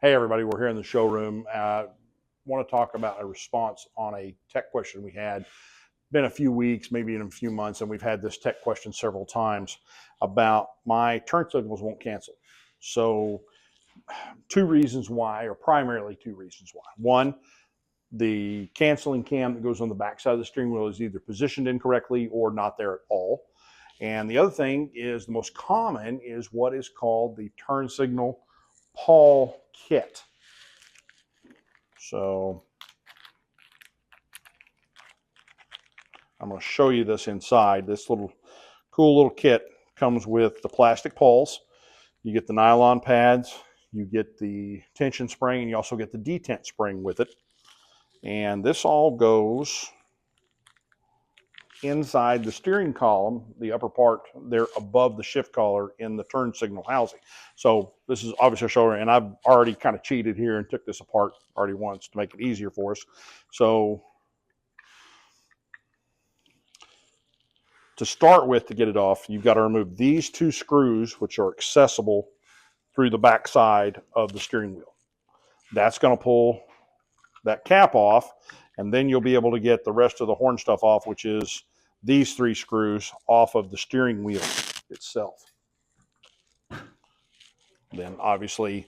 Hey everybody, we're here in the showroom. Want to talk about a response on a tech question we had. Been a few weeks, maybe in a few months, and we've had this tech question several times about my turn signals won't cancel. So two reasons why, or primarily two reasons why. One, the canceling cam that goes on the back side of the steering wheel is either positioned incorrectly or not there at all. And the other thing is, the most common is what is called the turn signal pawl kit. So I'm going to show you this inside. This cool little kit comes with the plastic pawls. You get the nylon pads, you get the tension spring, and you also get the detent spring with it. And this all goes inside the steering column, the upper part there above the shift collar in the turn signal housing. So this is obviously a shoulder, and I've already kind of cheated here and took this apart already once to make it easier for us. So to start with, to get it off, you've got to remove these two screws, which are accessible through the back side of the steering wheel. That's going to pull that cap off, and then you'll be able to get the rest of the horn stuff off, which is these three screws off of the steering wheel itself. Then obviously,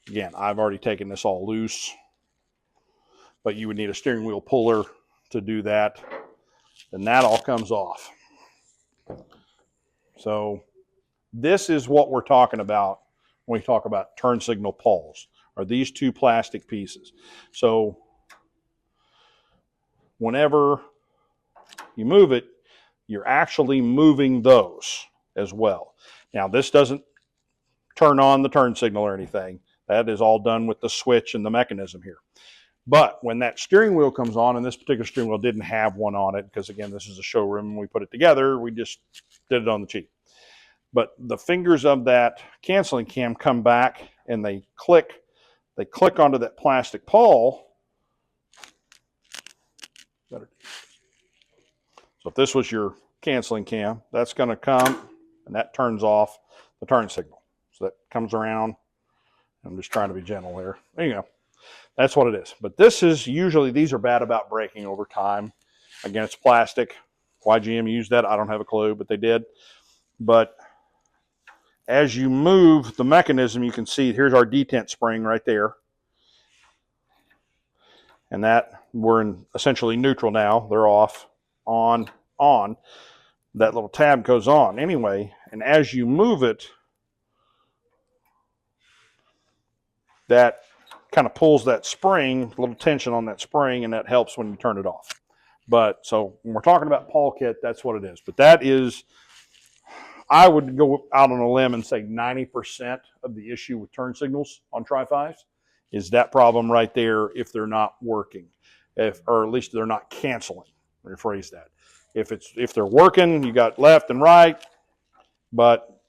again, I've already taken this all loose, but you would need a steering wheel puller to do that. Then that all comes off. So this is what we're talking about when we talk about turn signal pawls, are these two plastic pieces. So whenever you move it, you're actually moving those as well. Now, this doesn't turn on the turn signal or anything. That is all done with the switch and the mechanism here. But when that steering wheel comes on, and this particular steering wheel didn't have one on it, because again, this is a showroom and we put it together, we just did it on the cheap. But the fingers of that canceling cam come back and they click onto that plastic pawl. So if this was your canceling cam, that's going to come and that turns off the turn signal. So that comes around. I'm just trying to be gentle here. There you go. That's what it is. But this is usually, these are bad about breaking over time. Again, it's plastic. Why GM used that, I don't have a clue, but they did. But as you move the mechanism, you can see here's our detent spring right there. And that, we're in essentially neutral now. They're off, on. That little tab goes on anyway. And as you move it, that kind of pulls that spring, a little tension on that spring, and that helps when you turn it off. But so when we're talking about pawl kit, that's what it is. But that is, I would go out on a limb and say 90% of the issue with turn signals on Tri-5s is that problem right there if they're not working, or at least they're not canceling. Rephrase that. If they're working, you got left and right, but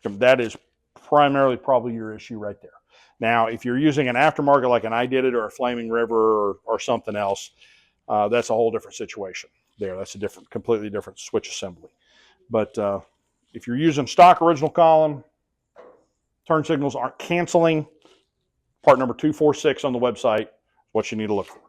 that is primarily probably your issue right there. Now, if you're using an aftermarket like an I Did It or a Flaming River or something else, that's a whole different situation there. That's a completely different switch assembly. But if you're using stock original column, turn signals aren't canceling, part number 246 on the website, what you need to look for.